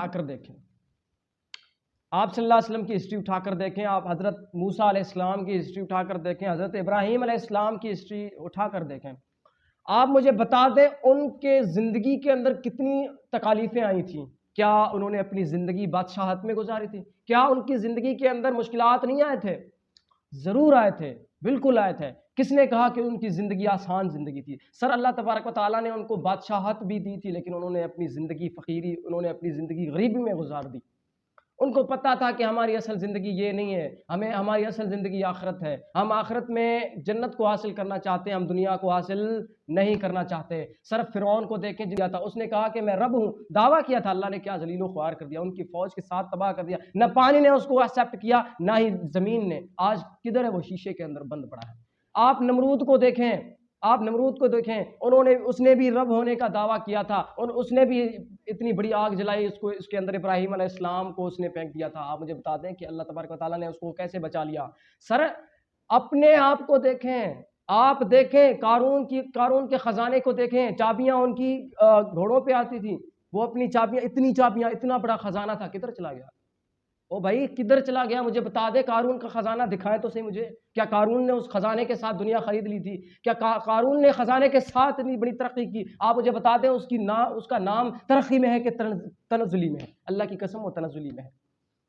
आ कर देखें, आप सल्लल्लाहु अलैहि वसल्लम की हिस्ट्री उठा कर देखें, आप हज़रत मूसा अलैहिस्सलाम की हिस्ट्री उठा कर देखें, हज़रत इब्राहीम अलैहिस्सलाम की हिस्ट्री उठा कर देखें। आप मुझे बता दें उनके ज़िंदगी के अंदर कितनी तकालीफ़ें आई थीं? क्या उन्होंने अपनी ज़िंदगी बादशाहत में गुजारी थी? क्या उनकी ज़िंदगी के अंदर मुश्किलात नहीं आए थे? ज़रूर आए थे, बिल्कुल आए थे। किसने कहा कि उनकी ज़िंदगी आसान ज़िंदगी थी? सर अल्लाह तबारक व तआला ने उनको बादशाहत भी दी थी, लेकिन उन्होंने अपनी ज़िंदगी फ़कीरी, उन्होंने अपनी ज़िंदगी गरीबी में गुज़ार दी। उनको पता था कि हमारी असल ज़िंदगी ये नहीं है, हमें हमारी असल ज़िंदगी आखिरत है। हम आखिरत में जन्नत को हासिल करना चाहते हैं, हम दुनिया को हासिल नहीं करना चाहते। सर फ़िरौन को देखें, जिया था, उसने कहा कि मैं रब हूँ, दावा किया था, अल्लाह ने क्या ज़लील व ख्वार कर दिया, उनकी फ़ौज के साथ तबाह कर दिया। न पानी ने उसको एक्सेप्ट किया, ना ही ज़मीन ने। आज किधर है वो? शीशे के अंदर बंद पड़ा है। आप नमरूद को देखें, आप नमरूद को देखें, उसने भी रब होने का दावा किया था और उसने भी इतनी बड़ी आग जलाई, उसको इसके अंदर इब्राहीम अलैहिस्सलाम को उसने फेंक दिया था। आप मुझे बता दें कि अल्लाह तबारक व तआला ने उसको कैसे बचा लिया। सर अपने आप को देखें, आप देखें कारून के खजाने को देखें, चाबियां उनकी घोड़ों पे आती थी, वो अपनी चाबियां, इतना बड़ा खजाना था, किधर चला गया? ओ भाई किधर चला गया? मुझे बता दे, कारून का खजाना दिखाए तो सही मुझे। क्या कारून ने उस खजाने के साथ दुनिया खरीद ली थी? क्या कारून ने खजाने के साथ इतनी बड़ी तरक्की की? आप मुझे बता दें उसका नाम तरक्की में है कि तनज़ुली में है? अल्लाह की कसम वो तनज़ुली में है।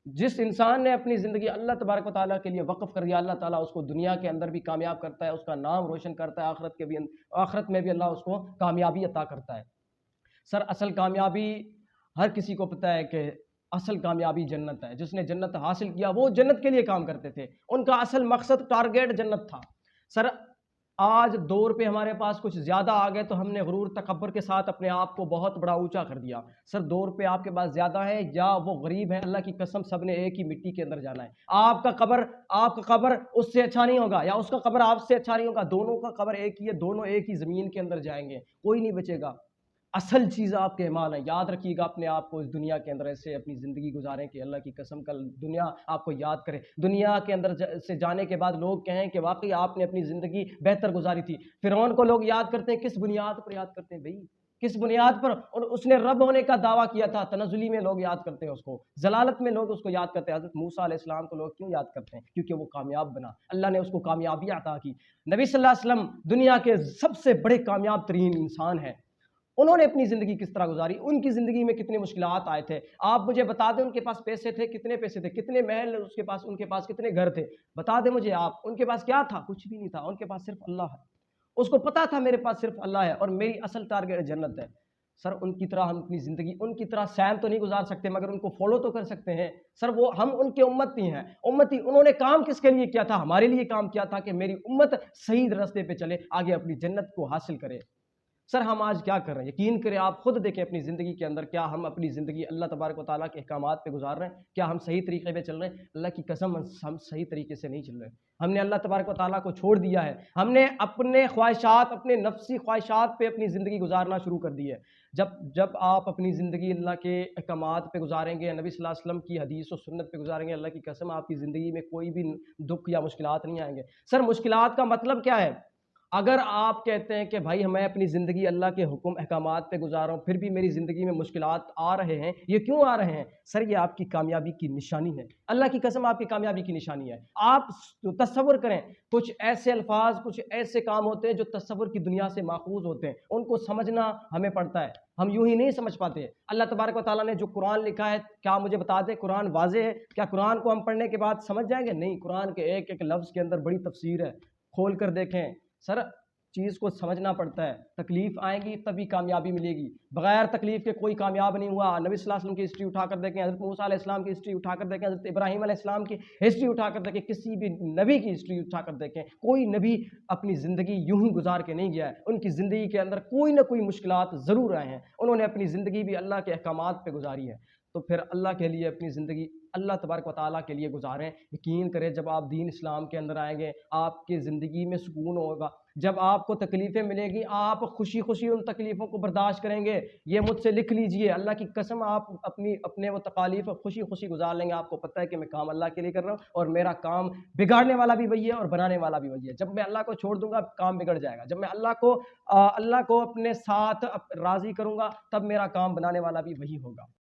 जिस इंसान ने अपनी ज़िंदगी अल्लाह तबारक व तआला के लिए वक़्फ़ कर दिया, अल्लाह ताला उसको दुनिया के अंदर भी कामयाब करता है, उसका नाम रोशन करता है, आखिरत में भी अल्लाह उसको कामयाबी अता करता है। सर असल कामयाबी हर किसी को पता है कि असल कामयाबी जन्नत है। जिसने जन्नत हासिल किया वो जन्नत के लिए काम करते थे, उनका असल मकसद टारगेट जन्नत था। सर आज दौर पे हमारे पास कुछ ज़्यादा आ गए तो हमने गुरूर तकब्बुर के साथ अपने आप को बहुत बड़ा ऊंचा कर दिया। सर दौर पे आपके पास ज़्यादा है या वो गरीब है, अल्लाह की कसम सब ने एक ही मिट्टी के अंदर जाना है। आपका कब्र उससे अच्छा नहीं होगा या उसका कब्र आपसे अच्छा नहीं होगा, दोनों का कब्र एक ही है, दोनों एक ही ज़मीन के अंदर जाएंगे, कोई नहीं बचेगा। असल चीज़ आपके ईमान है। याद रखिएगा अपने आप को इस दुनिया के अंदर ऐसे अपनी ज़िंदगी गुजारें कि अल्लाह की कसम कल दुनिया आपको याद करे। दुनिया के अंदर से जाने के बाद लोग कहें कि वाकई आपने अपनी ज़िंदगी बेहतर गुजारी थी। फ़िरौन को लोग याद करते हैं, किस बुनियाद पर याद करते हैं भाई? किस बुनियाद पर? और उसने रब होने का दावा किया था, तनज़ुली में लोग याद करते हैं उसको, ज़लालत में लोग उसको याद करते हैं। हज़रत मूसा अलैहिस्सलाम को लोग क्यों याद करते हैं? क्योंकि वो कामयाब बना, अल्लाह ने उसको कामयाबी अता की। नबी सल्लल्लाहु अलैहि वसल्लम दुनिया के सबसे बड़े कामयाब तरीन इंसान हैं। उन्होंने अपनी ज़िंदगी किस तरह गुजारी, उनकी ज़िंदगी में कितने मुश्किलात आए थे। आप मुझे बता दें उनके पास पैसे थे, कितने पैसे थे, कितने महल उनके पास कितने घर थे, बता दें मुझे आप। उनके पास क्या था? कुछ भी नहीं था, उनके पास सिर्फ अल्लाह है। उसको पता था मेरे पास सिर्फ अल्लाह है और मेरी असल टारगेट जन्नत है। सर उनकी तरह हम अपनी ज़िंदगी उनकी तरह सैम तो नहीं गुजार सकते, मगर उनको फॉलो तो कर सकते हैं। सर वो हम उनके उम्मती हैं, उम्मती। उन्होंने काम किसके लिए किया था? हमारे लिए काम किया था कि मेरी उम्मत सही रास्ते पे चले, आगे अपनी जन्नत को हासिल करे। सर हम आज क्या कर रहे हैं? यकीन करें, आप खुद देखें अपनी ज़िंदगी के अंदर, क्या हम अपनी ज़िंदगी अल्लाह तबारक व तआला के अहकामात पे गुजार रहे हैं? क्या हम सही तरीके पे चल रहे हैं? अल्लाह की कसम हम सही तरीके से नहीं चल रहे। हमने अल्लाह तबारक व तआला को छोड़ दिया है। हमने अपने ख्वाहिशात, अपने नफ्सी ख्वाहिशात पे अपनी ज़िंदगी गुजारना शुरू कर दी है। जब जब आप अपनी ज़िंदगी अल्लाह के अहकामात पे गुजारेंगे, नबी सल्लल्लाहु अलैहि वसल्लम की हदीस और सुन्नत पे गुजारेंगे, अल्लाह की कसम आपकी ज़िंदगी में कोई भी दुःख या मुश्किलात नहीं आएँगे। सर मुश्किलात का मतलब क्या है? अगर आप कहते हैं कि भाई मैं अपनी ज़िंदगी अल्लाह के हुक्म अहकामात पे गुजार रहा हूँ, फिर भी मेरी ज़िंदगी में मुश्किलात आ रहे हैं, ये क्यों आ रहे हैं? सर ये आपकी कामयाबी की निशानी है। अल्लाह की कसम आपकी कामयाबी की निशानी है। आप तसव्वुर करें, कुछ ऐसे अल्फाज, कुछ ऐसे काम होते हैं जो तसव्वुर की दुनिया से माखूज़ होते हैं, उनको समझना हमें पड़ता है। हम यूं ही नहीं समझ पाते। अल्लाह तबारक व तआला ने जो कुरान लिखा है, क्या मुझे बता दें कुरान वाज़ेह है? क्या कुरान को हम पढ़ने के बाद समझ जाएंगे? नहीं, कुरान के एक एक लफ्ज़ के अंदर बड़ी तफसीर है। खोल कर देखें। सर चीज़ को समझना पड़ता है, तकलीफ़ आएगी तभी कामयाबी मिलेगी, बगैर तकलीफ़ के कोई कामयाब नहीं हुआ। नबी सल्लल्लाहु अलैहि वसल्लम की हिस्ट्री उठाकर देखें, हज़रत मूसा अलैहिस्सलाम की हिस्ट्री उठाकर देखें, हज़रत इब्राहीम अलैहिस्सलाम की हिस्ट्री उठाकर देखें, किसी भी नबी की हिस्ट्री उठाकर देखें, कोई नबी अपनी ज़िंदगी यूं ही गुजार के नहीं गया है। उनकी ज़िंदगी के अंदर कोई ना कोई मुश्किलात ज़रूर आए हैं। उन्होंने अपनी ज़िंदगी भी अल्लाह के अहकामात पे गुजारी है। तो फिर अल्लाह के लिए अपनी ज़िंदगी अल्लाह तबारक व तआला के लिए गुजारें। यकीन करें, जब आप दीन इस्लाम के अंदर आएंगे, आपकी ज़िंदगी में सुकून होगा। जब आपको तकलीफ़ें मिलेगी, आप खुशी खुशी उन तकलीफ़ों को बर्दाश्त करेंगे। ये मुझसे लिख लीजिए, अल्लाह की कसम, आप अपने वो तकालीफ़ खुशी खुशी गुजार लेंगे। आपको पता है कि मैं काम अल्लाह के लिए कर रहा हूँ और मेरा काम बिगाड़ने वाला भी वही है और बनाने वाला भी वही है। जब मैं अल्लाह को छोड़ दूंगा, काम बिगड़ जाएगा। जब मैं अल्लाह को अपने साथ राज़ी करूंगा, तब मेरा काम बनाने वाला भी वही होगा।